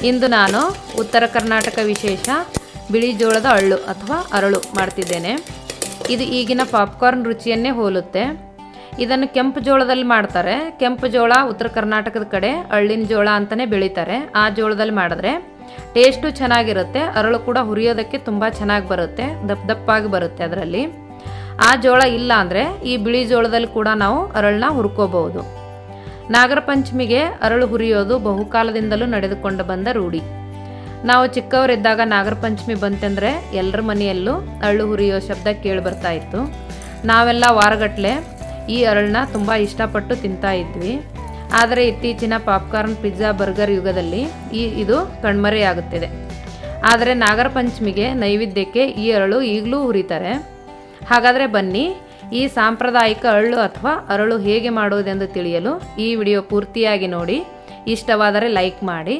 ಇಂದು ನಾನು ಉತ್ತರ ಕರ್ನಾಟಕ ವಿಶೇಷ ಬಿಳಿ ಜೋಳದ ಅಳ್ಳು ಅಥವಾ ಅರಳು ಮಾಡ್ತಿದ್ದೇನೆ. ಇದು ಈಗಿನ ಪಾಪ್ಕಾರ್ನ್ ರುಚಿಯನ್ನೇ ಹೋಲುತ್ತೆ. ಇದನ್ನು ಕೆಂಪು ಜೋಳದಲ್ಲಿ ಮಾಡ್ತಾರೆ. ಕೆಂಪು ಜೋಳ ಉತ್ತರ ಕರ್ನಾಟಕದ ಕಡೆ ಅಳ್ಳಿನ ಜೋಳ ಅಂತಲೇ ಬೆಳೀತಾರೆ. ಆ ಜೋಳದಲ್ಲಿ ಮಾಡಿದ್ರೆ ಟೇಸ್ಟು ಚೆನ್ನಾಗಿರುತ್ತೆ. ಅರಳು ಕೂಡ ಹುರಿಯೋದಕ್ಕೆ ತುಂಬ ಚೆನ್ನಾಗಿ ಬರುತ್ತೆ, ದಪ್ಪಾಗಿ ಬರುತ್ತೆ ಅದರಲ್ಲಿ. ಆ ಜೋಳ ಇಲ್ಲ ಅಂದರೆ ಈ ಬಿಳಿ ಜೋಳದಲ್ಲಿ ಕೂಡ ನಾವು ಅರಳನ್ನ ಹುರ್ಕೋಬಹುದು. ನಾಗರ ಪಂಚಮಿಗೆ ಅರಳು ಹುರಿಯೋದು ಬಹುಕಾಲದಿಂದಲೂ ನಡೆದುಕೊಂಡು ಬಂದ ರೂಢಿ. ನಾವು ಚಿಕ್ಕವರಿದ್ದಾಗ ನಾಗರ ಪಂಚಮಿ ಬಂತೆಂದರೆ ಎಲ್ಲರ ಮನೆಯಲ್ಲೂ ಅರಳು ಹುರಿಯೋ ಶಬ್ದ ಕೇಳಿ ಬರ್ತಾ ಇತ್ತು. ನಾವೆಲ್ಲ ವಾರಗಟ್ಟಲೆ ಈ ಅರಳನ್ನ ತುಂಬ ಇಷ್ಟಪಟ್ಟು ತಿಂತಾ ಇದ್ವಿ. ಆದರೆ ಇತ್ತೀಚಿನ ಪಾಪ್ಕಾರ್ನ್, ಪಿಜ್ಜಾ, ಬರ್ಗರ್ ಯುಗದಲ್ಲಿ ಇದು ಕಣ್ಮರೆಯಾಗುತ್ತಿದೆ. ಆದರೆ ನಾಗರ ಪಂಚಮಿಗೆ ನೈವೇದ್ಯಕ್ಕೆ ಈ ಅರಳು ಈಗಲೂ ಹುರಿತಾರೆ. ಹಾಗಾದರೆ ಬನ್ನಿ, ಈ ಸಾಂಪ್ರದಾಯಿಕ ಅರಳು ಅಥವಾ ಅರಳು ಹೇಗೆ ಮಾಡುವುದೆಂದು ತಿಳಿಯಲು ಈ ವಿಡಿಯೋ ಪೂರ್ತಿಯಾಗಿ ನೋಡಿ. ಇಷ್ಟವಾದರೆ ಲೈಕ್ ಮಾಡಿ.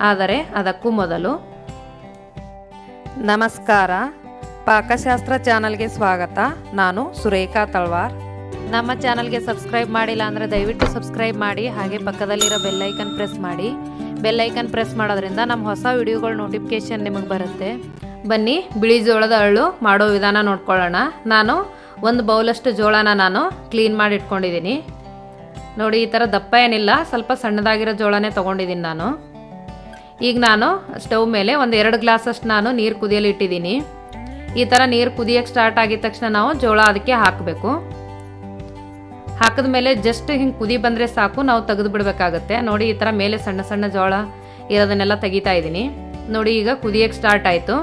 ಆದರೆ ಅದಕ್ಕೂ ಮೊದಲು ನಮಸ್ಕಾರ, ಪಾಕಶಾಸ್ತ್ರ ಚಾನಲ್ಗೆ ಸ್ವಾಗತ. ನಾನು ಸುರೇಖಾ ತಳವಾರ್. ನಮ್ಮ ಚಾನಲ್ಗೆ ಸಬ್ಸ್ಕ್ರೈಬ್ ಮಾಡಿಲ್ಲ ಅಂದರೆ ದಯವಿಟ್ಟು ಸಬ್ಸ್ಕ್ರೈಬ್ ಮಾಡಿ. ಹಾಗೆ ಪಕ್ಕದಲ್ಲಿರೋ ಬೆಲ್ಲೈಕನ್ ಪ್ರೆಸ್ ಮಾಡಿ. ಬೆಲ್ಲೈಕನ್ ಪ್ರೆಸ್ ಮಾಡೋದ್ರಿಂದ ನಮ್ಮ ಹೊಸ ವಿಡಿಯೋಗಳ ನೋಟಿಫಿಕೇಷನ್ ನಿಮಗೆ ಬರುತ್ತೆ. ಬನ್ನಿ, ಬಿಳಿ ಜೋಳದ ಅರಳು ಮಾಡೋ ವಿಧಾನ ನೋಡ್ಕೊಳ್ಳೋಣ. ನಾನು ಒಂದು ಬೌಲಷ್ಟು ಜೋಳನ ನಾನು ಕ್ಲೀನ್ ಮಾಡಿ ಇಟ್ಕೊಂಡಿದ್ದೀನಿ. ನೋಡಿ, ಈ ಥರ ದಪ್ಪ ಏನಿಲ್ಲ, ಸ್ವಲ್ಪ ಸಣ್ಣದಾಗಿರೋ ಜೋಳನೇ ತೊಗೊಂಡಿದ್ದೀನಿ ನಾನು. ಈಗ ನಾನು ಸ್ಟವ್ ಮೇಲೆ ಒಂದು 2 ಗ್ಲಾಸಷ್ಟು ನಾನು ನೀರು ಕುದಿಯಲು ಇಟ್ಟಿದ್ದೀನಿ. ಈ ಥರ ನೀರು ಕುದಿಯೋಕ್ಕೆ ಸ್ಟಾರ್ಟ್ ಆಗಿದ ತಕ್ಷಣ ನಾವು ಜೋಳ ಅದಕ್ಕೆ ಹಾಕಬೇಕು. ಹಾಕಿದ ಮೇಲೆ ಜಸ್ಟ್ ಹಿಂಗೆ ಕುದಿ ಬಂದರೆ ಸಾಕು, ನಾವು ತೆಗೆದು ಬಿಡಬೇಕಾಗತ್ತೆ. ನೋಡಿ, ಈ ಥರ ಮೇಲೆ ಸಣ್ಣ ಸಣ್ಣ ಜೋಳ ಇರೋದನ್ನೆಲ್ಲ ತೆಗಿತಾ ಇದ್ದೀನಿ. ನೋಡಿ, ಈಗ ಕುದಿಯೋಕ್ಕೆ ಸ್ಟಾರ್ಟ್ ಆಯಿತು.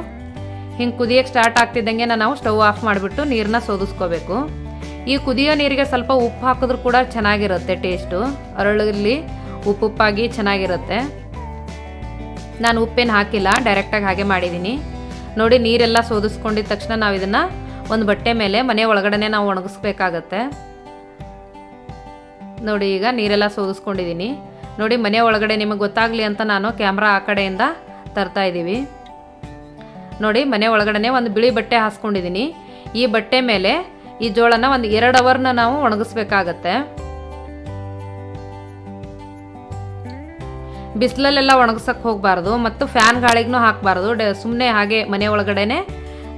ಹಿಂಗೆ ಕುದಿಯೋಕ್ಕೆ ಸ್ಟಾರ್ಟ್ ಆಗ್ತಿದ್ದಂಗೆ ನಾವು ಸ್ಟವ್ ಆಫ್ ಮಾಡಿಬಿಟ್ಟು ನೀರನ್ನ ಸೋದಿಸ್ಕೋಬೇಕು. ಈ ಕುದಿಯೋ ನೀರಿಗೆ ಸ್ವಲ್ಪ ಉಪ್ಪು ಹಾಕಿದ್ರೂ ಕೂಡ ಚೆನ್ನಾಗಿರುತ್ತೆ ಟೇಸ್ಟು. ಅರಳಲ್ಲಿ ಉಪ್ಪಾಗಿ ಚೆನ್ನಾಗಿರುತ್ತೆ. ನಾನು ಉಪ್ಪೇನು ಹಾಕಿಲ್ಲ, ಡೈರೆಕ್ಟಾಗಿ ಹಾಗೆ ಮಾಡಿದ್ದೀನಿ. ನೋಡಿ, ನೀರೆಲ್ಲ ಸೋದಿಸ್ಕೊಂಡಿದ ತಕ್ಷಣ ನಾವು ಇದನ್ನು ಒಂದು ಬಟ್ಟೆ ಮೇಲೆ ಮನೆ ಒಳಗಡೆ ನಾವು ಒಣಗಿಸ್ಬೇಕಾಗತ್ತೆ. ನೋಡಿ, ಈಗ ನೀರೆಲ್ಲ ಸೋದಿಸ್ಕೊಂಡಿದ್ದೀನಿ. ನೋಡಿ, ಮನೆ ಒಳಗಡೆ ನಿಮಗೆ ಗೊತ್ತಾಗಲಿ ಅಂತ ನಾನು ಕ್ಯಾಮ್ರಾ ಆ ಕಡೆಯಿಂದ ತರ್ತಾ ಇದ್ದೀವಿ. ನೋಡಿ, ಮನೆ ಒಳಗಡೆ ಒಂದು ಬಿಳಿ ಬಟ್ಟೆ ಹಾಸ್ಕೊಂಡಿದ್ದೀನಿ. ಈ ಬಟ್ಟೆ ಮೇಲೆ ಈ ಜೋಳನ ಒಂದು 2 ಅವರ್ನ ನಾವು ಒಣಗಿಸ್ಬೇಕಾಗತ್ತೆ. ಬಿಸಿಲಲ್ಲೆಲ್ಲ ಒಣಗಿಸಕ್ಕೆ ಹೋಗಬಾರ್ದು ಮತ್ತು ಫ್ಯಾನ್ ಗಾಳಿಗೂ ಹಾಕಬಾರ್ದು. ಸುಮ್ಮನೆ ಹಾಗೆ ಮನೆ ಒಳಗಡೆ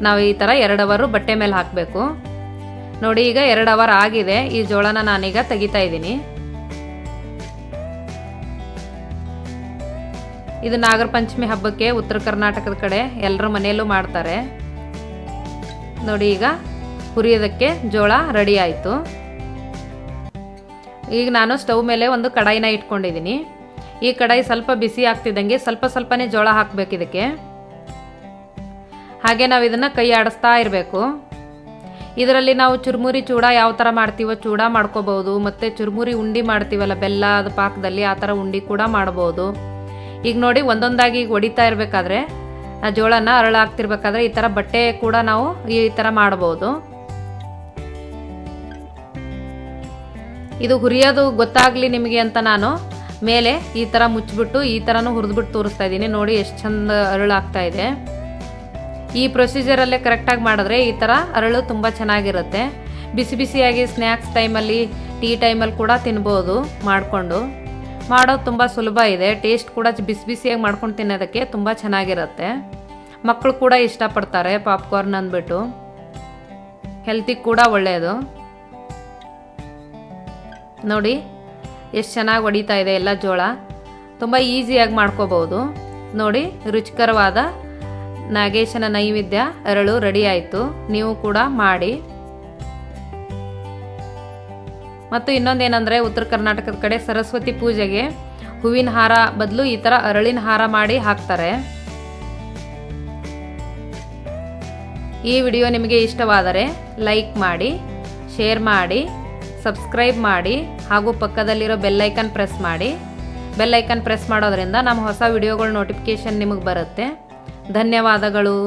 ನಾವು ಈ ಥರ 2 ಅವರು ಬಟ್ಟೆ ಮೇಲೆ ಹಾಕಬೇಕು. ನೋಡಿ, ಈಗ 2 ಅವರ್ ಆಗಿದೆ. ಈ ಜೋಳನ ನಾನೀಗ ತೆಗಿತಾ ಇದ್ದೀನಿ. ಇದು ನಾಗರ ಪಂಚಮಿ ಹಬ್ಬಕ್ಕೆ ಉತ್ತರ ಕರ್ನಾಟಕದ ಕಡೆ ಎಲ್ಲರ ಮನೆಯಲ್ಲೂ ಮಾಡ್ತಾರೆ. ನೋಡಿ, ಈಗ ಹುರಿಯೋದಕ್ಕೆ ಜೋಳ ರೆಡಿ ಆಯಿತು. ಈಗ ನಾನು ಸ್ಟವ್ ಮೇಲೆ ಒಂದು ಕಡಾಯಿನ ಇಟ್ಕೊಂಡಿದ್ದೀನಿ. ಈ ಕಡಾಯಿ ಸ್ವಲ್ಪ ಬಿಸಿ ಆಗ್ತಿದ್ದಂಗೆ ಸ್ವಲ್ಪನೇ ಜೋಳ ಹಾಕಬೇಕು ಇದಕ್ಕೆ. ಹಾಗೆ ನಾವು ಇದನ್ನು ಕೈ ಆಡಿಸ್ತಾ ಇರಬೇಕು. ಇದರಲ್ಲಿ ನಾವು ಚುರುಮುರಿ ಚೂಡ ಯಾವ ಥರ ಮಾಡ್ತೀವೋ ಚೂಡ ಮಾಡ್ಕೋಬೋದು, ಮತ್ತು ಚುರುಮುರಿ ಉಂಡೆ ಮಾಡ್ತೀವಲ್ಲ ಬೆಲ್ಲದ ಪಾಕದಲ್ಲಿ, ಆ ಥರ ಉಂಡೆ ಕೂಡ ಮಾಡ್ಬೋದು. ಈಗ ನೋಡಿ, ಒಂದೊಂದಾಗಿ ಈಗ ಹೊಡಿತಾ ಇರಬೇಕಾದ್ರೆ ಆ ಜೋಳನ ಅರಳು ಹಾಕ್ತಿರ್ಬೇಕಾದ್ರೆ ಈ ಥರ ಬಟ್ಟೆ ಕೂಡ ನಾವು ಈ ಥರ ಮಾಡ್ಬೋದು. ಇದು ಹುರಿಯೋದು ಗೊತ್ತಾಗಲಿ ನಿಮಗೆ ಅಂತ ನಾನು ಮೇಲೆ ಈ ಥರ ಮುಚ್ಚಿಬಿಟ್ಟು ಈ ಥರನೂ ಹುರಿದ್ಬಿಟ್ಟು ತೋರಿಸ್ತಾ ಇದ್ದೀನಿ. ನೋಡಿ, ಎಷ್ಟು ಚಂದ ಅರಳು ಆಗ್ತಾ ಇದೆ. ಈ ಪ್ರೊಸೀಜರಲ್ಲೇ ಕರೆಕ್ಟಾಗಿ ಮಾಡಿದ್ರೆ ಈ ಥರ ಅರಳು ತುಂಬ ಚೆನ್ನಾಗಿರುತ್ತೆ. ಬಿಸಿ ಬಿಸಿಯಾಗಿ ಸ್ನ್ಯಾಕ್ಸ್ ಟೈಮಲ್ಲಿ, ಟೀ ಟೈಮಲ್ಲಿ ಕೂಡ ತಿನ್ಬೋದು ಮಾಡಿಕೊಂಡು. ಮಾಡೋದು ತುಂಬ ಸುಲಭ ಇದೆ. ಟೇಸ್ಟ್ ಕೂಡ ಬಿಸಿ ಬಿಸಿಯಾಗಿ ಮಾಡ್ಕೊಂಡು ತಿನ್ನೋದಕ್ಕೆ ತುಂಬ ಚೆನ್ನಾಗಿರುತ್ತೆ. ಮಕ್ಕಳು ಕೂಡ ಇಷ್ಟಪಡ್ತಾರೆ ಪಾಪ್ಕಾರ್ನ್ ಅಂದ್ಬಿಟ್ಟು. ಹೆಲ್ತಿಗೆ ಕೂಡ ಒಳ್ಳೆಯದು. ನೋಡಿ, ಎಷ್ಟು ಚೆನ್ನಾಗಿ ಹೊಡಿತಾ ಇದೆ ಎಲ್ಲ ಜೋಳ. ತುಂಬ ಈಸಿಯಾಗಿ ಮಾಡ್ಕೋಬೋದು. ನೋಡಿ, ರುಚಿಕರವಾದ ನಾಗೇಶನ ನೈವೇದ್ಯ ಅರಳು ರೆಡಿ ಆಯಿತು. ನೀವು ಕೂಡ ಮಾಡಿ. ಮತ್ತು ಇನ್ನೊಂದೇನೆಂದರೆ, ಉತ್ತರ ಕರ್ನಾಟಕದ ಕಡೆ ಸರಸ್ವತಿ ಪೂಜೆಗೆ ಹೂವಿನ ಹಾರ ಬದಲು ಈ ಥರ ಅರಳಿನ ಹಾರ ಮಾಡಿ ಹಾಕ್ತಾರೆ. ಈ ವಿಡಿಯೋ ನಿಮಗೆ ಇಷ್ಟವಾದರೆ ಲೈಕ್ ಮಾಡಿ, ಶೇರ್ ಮಾಡಿ, ಸಬ್ಸ್ಕ್ರೈಬ್ ಮಾಡಿ ಹಾಗೂ ಪಕ್ಕದಲ್ಲಿರೋ ಬೆಲ್ಲೈಕನ್ ಪ್ರೆಸ್ ಮಾಡಿ. ಬೆಲ್ಲೈಕನ್ ಪ್ರೆಸ್ ಮಾಡೋದ್ರಿಂದ ನಮ್ಮ ಹೊಸ ವಿಡಿಯೋಗಳ ನೋಟಿಫಿಕೇಷನ್ ನಿಮಗೆ ಬರುತ್ತೆ. ಧನ್ಯವಾದಗಳು.